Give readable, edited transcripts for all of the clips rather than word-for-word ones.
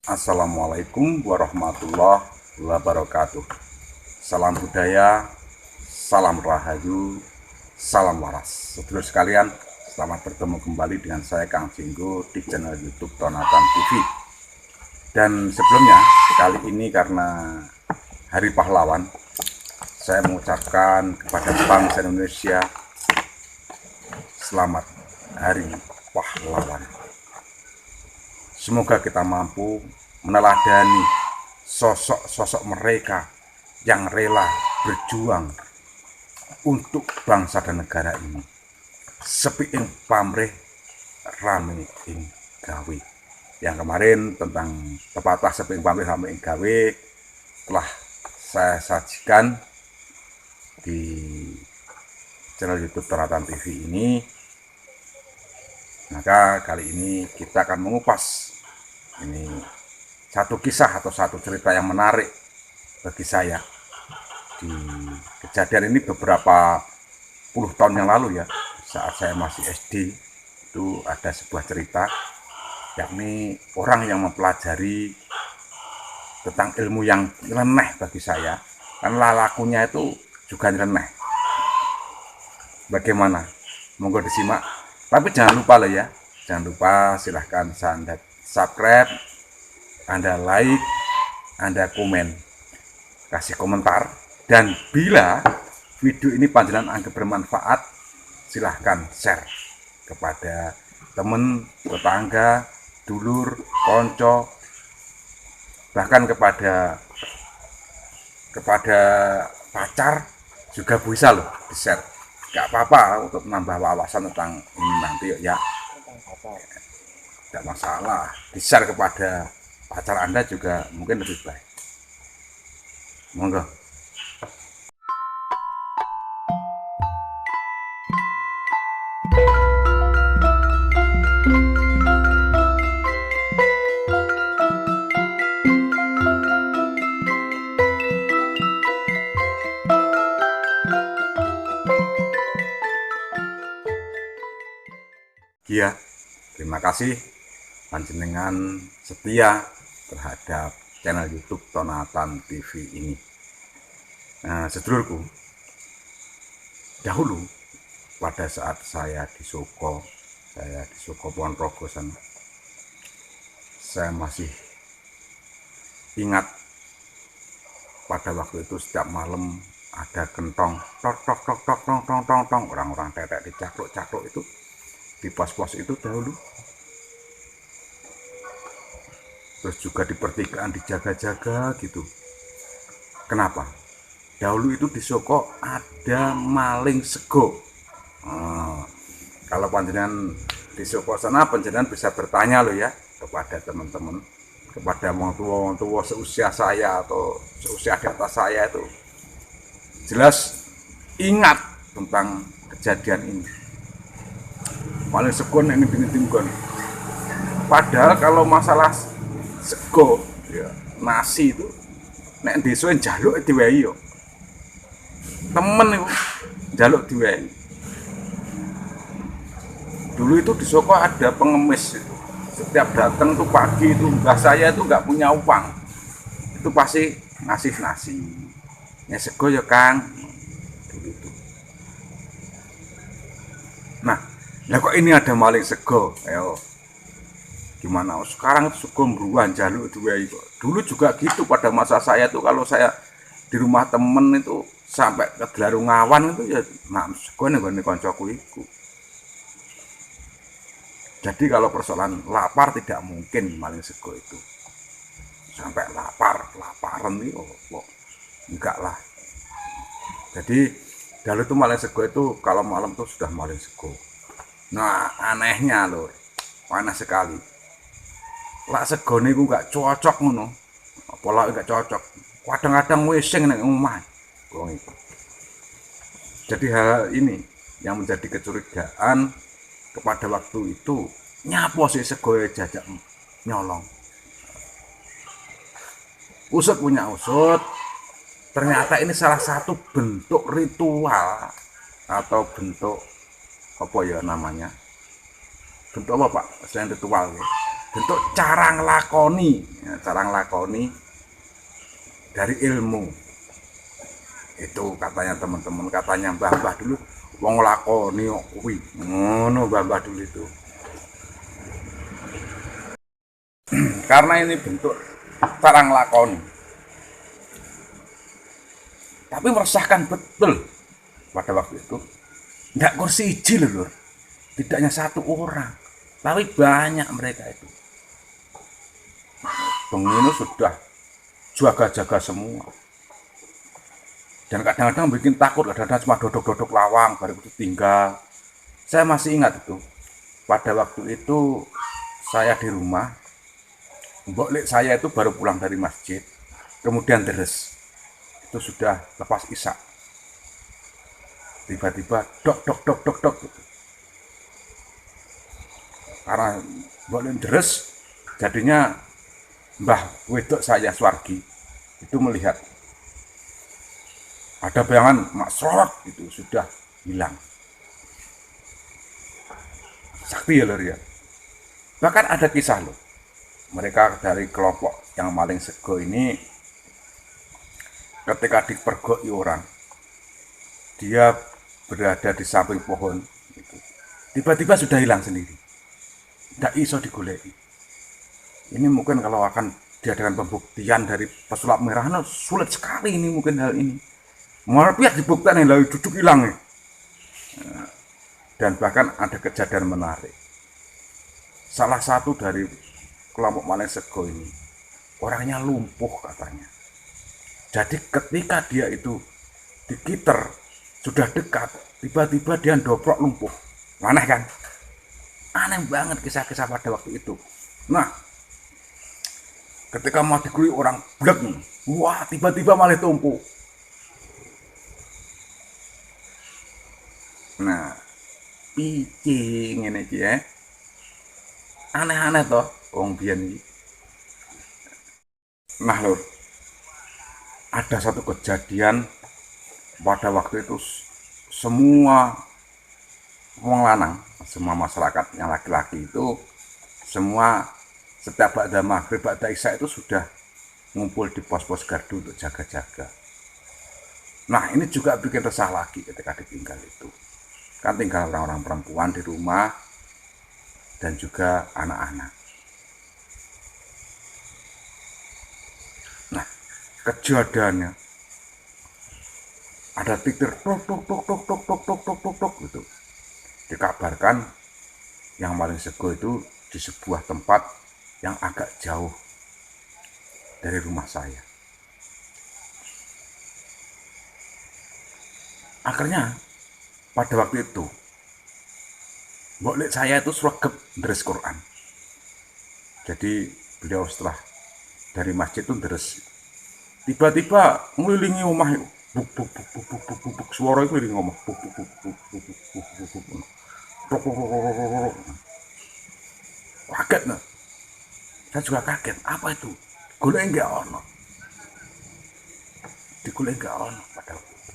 Assalamualaikum warahmatullahi wabarakatuh. Salam budaya, salam rahayu, salam waras. Sedulur sekalian, selamat bertemu kembali dengan saya Kang Jinggo di channel YouTube Tonatan TV. Dan sebelumnya, kali ini karena Hari Pahlawan, saya mengucapkan kepada bangsa Indonesia selamat Hari Pahlawan. Semoga kita mampu meneladani sosok-sosok mereka yang rela berjuang untuk bangsa dan negara ini. Sepi ing pamrih, rame ing gawe. Yang kemarin tentang pepatah sepi ing pamrih, rame ing gawe telah saya sajikan di channel YouTube Tonatan TV ini. Maka kali ini kita akan mengupas ini satu kisah atau satu cerita yang menarik bagi saya. Di kejadian ini beberapa puluh tahun yang lalu ya, saat saya masih SD, itu ada sebuah cerita, yakni orang yang mempelajari tentang ilmu yang nyeleneh bagi saya, karena lakunya itu juga nyeleneh. Bagaimana? Monggo disimak. Tapi jangan lupa loh ya, jangan lupa silahkan Anda subscribe, Anda like, Anda komen, kasih komentar, dan bila video ini panjenengan anggap bermanfaat, silahkan share kepada teman, tetangga, dulur, konco, bahkan kepada pacar juga bisa loh di share. Gak apa-apa untuk menambah wawasan tentang ini nanti ya. Tidak masalah, di-share kepada pacar Anda juga mungkin lebih baik. Monggo. Ya, terima kasih panjenengan setia terhadap channel YouTube Tonatan TV ini. Nah, sedulurku, dahulu pada saat saya di Soko Ponorogo sana, saya masih ingat pada waktu itu setiap malam ada gentong tok tok tok tok tong tong tong tong, orang-orang tetek di cakruk itu di pos-pos itu dahulu. Terus juga di pertigaan dijaga-jaga gitu. Kenapa? Dahulu itu di Soko ada maling sego. Kalau panjenengan di Soko sana, panjenengan bisa bertanya loh ya kepada teman-teman, kepada orang tua seusia saya atau seusia di atas saya, itu jelas ingat tentang kejadian ini. Paling sego ini tinggon. Padahal kalau masalah sego ya, nasi itu nek desa njaluk diwehi yo. Temen itu njaluk diwehi. Dulu itu di Soko ada pengemis itu. Setiap datang tuh pagi itu mbah saya itu nggak punya uang. Itu pasti ngasih nasi. Ya sego ya Kang. Dulu itu. Nah, lah kok ini ada maling sego, ayo gimana? Sekarang sego beruan jaluk diwehi kok. Dulu juga gitu pada masa saya tuh, kalau saya di rumah temen itu sampai ke Delarung Ngawan itu ya nak sego nih koncoku iku. Jadi kalau persoalan lapar tidak mungkin maling sego itu sampai laparan nih, oh enggak lah. Jadi dahulu tuh maling sego itu kalau malam tuh sudah maling sego. Nah, anehnya lur, panas sekali. Lak sego niku gak cocok ngono. Apa lak gak cocok. Kadang-kadang wising nek omah. Wong itu. Jadi hal ini yang menjadi kecurigaan kepada waktu itu, nyapo sih sego jajak nyolong. Usut punya usut, ternyata ini salah satu bentuk ritual atau bentuk apa ya namanya, bentuk apa Pak selain ritual ya? Bentuk cara ngelakoni ya, cara nglakoni dari ilmu. Itu katanya teman-teman, katanya mbah-mbah dulu wong lakoni kok kuwi. Ngono mbah-mbah dulu itu. Karena ini bentuk cara nglakoni. Tapi meresahkan betul pada waktu itu. Nggak kursi iji loh, tidak hanya satu orang, tapi banyak mereka itu. Bengi sudah jaga-jaga semua. Dan kadang-kadang bikin takut, kadang-kadang cuma dodok-dodok lawang, baru itu tinggal. Saya masih ingat itu, pada waktu itu saya di rumah, mbok lek saya itu baru pulang dari masjid, kemudian deres, itu sudah lepas isya. Tiba-tiba dok dok dok dok dok gitu. Karena mbok lek deres, jadinya mbah wedok saya Swargi itu melihat ada bayangan mak sorot itu sudah hilang. Sakti ya lor ya. Bahkan ada kisah loh. Mereka dari kelompok yang maling sego ini ketika dipergoki orang, dia berada di samping pohon gitu. Tiba-tiba sudah hilang sendiri. Tidak iso digoleki. Ini mungkin kalau akan diadakan pembuktian dari pesulap merah, no, sulit sekali ini mungkin hal ini. Malah pihak dibuktikan yang lalu duduk hilang. Dan bahkan ada kejadian menarik. Salah satu dari kelompok maling sego ini, orangnya lumpuh katanya. Jadi ketika dia itu dikiter, sudah dekat, tiba-tiba dia doprok lumpuh. Aneh kan? Aneh banget kisah-kisah pada waktu itu. Nah, ketika mau diguyur orang blek, wah tiba-tiba malah tumpuh. Nah, piye ngene iki ya. Aneh-aneh toh wong biyen iki. Nah, lur, ada satu kejadian pada waktu itu semua wong lanang, semua masyarakat yang laki-laki itu semua setiap ba'da maghrib, ba'da isya itu sudah ngumpul di pos-pos gardu untuk jaga-jaga. Nah, ini juga bikin resah lagi ketika ditinggal itu. Kan tinggal orang-orang perempuan di rumah dan juga anak-anak. Nah, kejadiannya ada titir tok tok tok tok tok tok tok tok tok tok gitu. Dikabarkan yang maling sego itu di sebuah tempat yang agak jauh dari rumah saya. Akhirnya pada waktu itu mbok lek saya itu sregep deres Quran. Jadi beliau setelah dari masjid itu deres. Tiba-tiba ngelilingi rumah itu. Buk buk buk buk buk buk buk buk, suara itu ngelilingi rumah. Buk buk buk buk buk buk buk buk buk. Kaget nah. Saya juga kaget. Apa itu? Golek enggak ono. Digolek enggak ono pada waktu itu.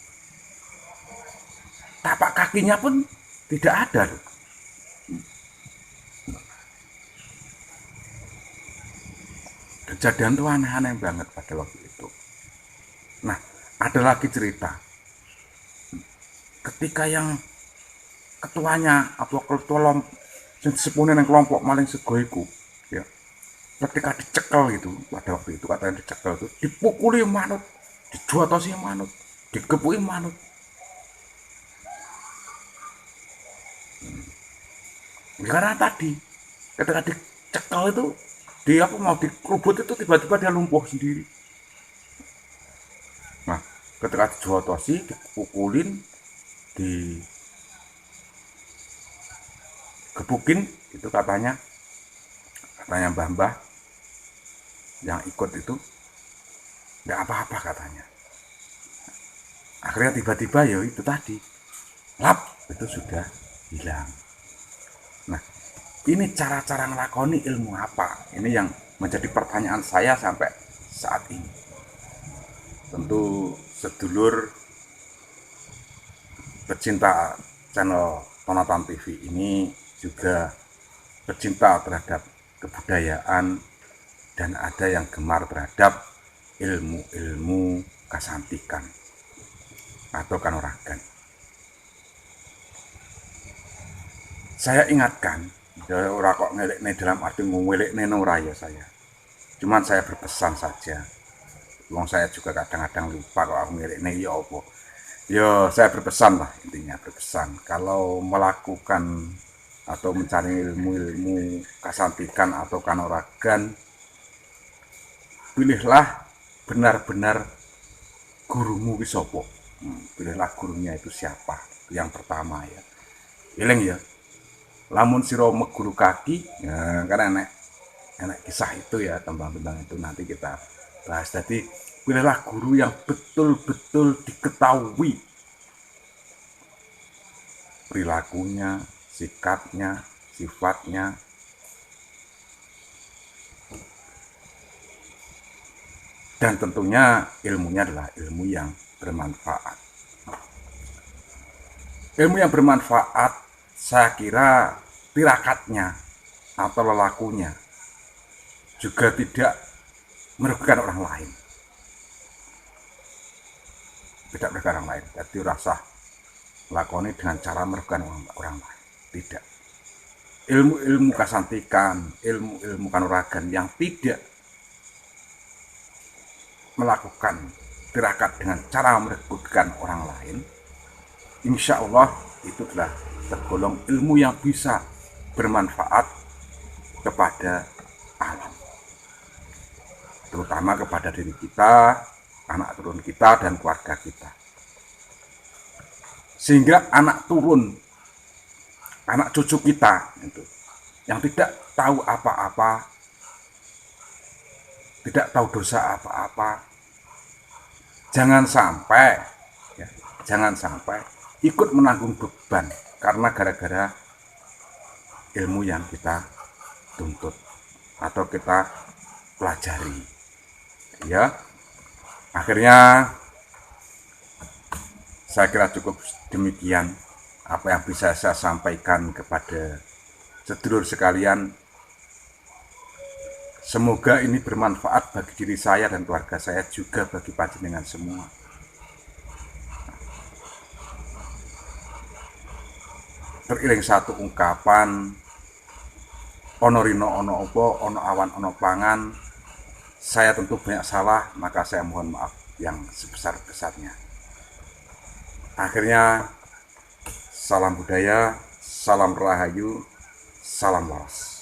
Tapak kakinya pun tidak ada loh. Kejadian itu aneh-aneh banget pada waktu itu. Nah, ada lagi cerita. Ketika yang ketuanya atau ketua sepunin yang kelompok maling sego iku, ya, ketika dicekel itu pada waktu itu katanya dicekel itu dipukuli manut, dijotosi manut, digepuki manut. Karena tadi ketika dicekel itu dia apa mau dikerubut itu tiba-tiba dia lumpuh sendiri. Nah, ketika dijotosi, dipukulin, digebukin itu katanya mbah-mbah yang ikut itu nggak apa-apa katanya. Akhirnya tiba-tiba ya itu tadi lap itu sudah hilang. Nah, ini cara-cara ngelakoni ilmu apa? Ini yang menjadi pertanyaan saya sampai saat ini. Tentu sedulur pecinta channel Tonatan TV ini juga pecinta terhadap kebudayaan dan ada yang gemar terhadap ilmu-ilmu kesantikan atau kanuragan. Saya ingatkan, ya ora kok ngelekne dalam arti ngelekne ora ya saya. Cuman saya berpesan saja. Wong saya juga kadang-kadang lupa kok aku ngelekne ya apa. Ya saya berpesan lah, intinya berpesan. Kalau melakukan atau mencari ilmu-ilmu kesantikan atau kanuragan, pilihlah benar-benar gurumu ki sapa. Pilihlah gurunya itu siapa. Yang pertama ya. Eling ya. Lamun siro meguru kaki, ya, kan enak kisah itu ya, tentang itu nanti kita bahas. Jadi pilihlah guru yang betul-betul diketahui perilakunya, sikapnya, sifatnya, dan tentunya ilmunya adalah ilmu yang bermanfaat. Ilmu yang bermanfaat, saya kira tirakatnya atau lelakunya juga tidak merugikan orang lain. Tidak merugikan orang lain. Jadi rasa lakoni dengan cara merugikan orang lain. Tidak. Ilmu-ilmu kesantikan, ilmu-ilmu kanuragan yang tidak melakukan tirakat dengan cara merugikan orang lain, insya Allah itu adalah tergolong ilmu yang bisa bermanfaat kepada alam, terutama kepada diri kita, anak turun kita, dan keluarga kita. Sehingga anak turun, anak cucu kita itu, yang tidak tahu apa-apa, tidak tahu dosa apa-apa, jangan sampai ikut menanggung beban karena gara-gara ilmu yang kita tuntut atau kita pelajari. Ya, akhirnya saya kira cukup demikian apa yang bisa saya sampaikan kepada sedulur sekalian. Semoga ini bermanfaat bagi diri saya dan keluarga saya, juga bagi panjenengan semua. Teriring satu ungkapan, ono rino ono opo, ono awan ono pangan. Saya tentu banyak salah, maka saya mohon maaf yang sebesar-besarnya. Akhirnya, salam budaya, salam rahayu, salam waras.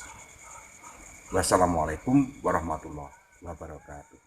Wassalamualaikum warahmatullahi wabarakatuh.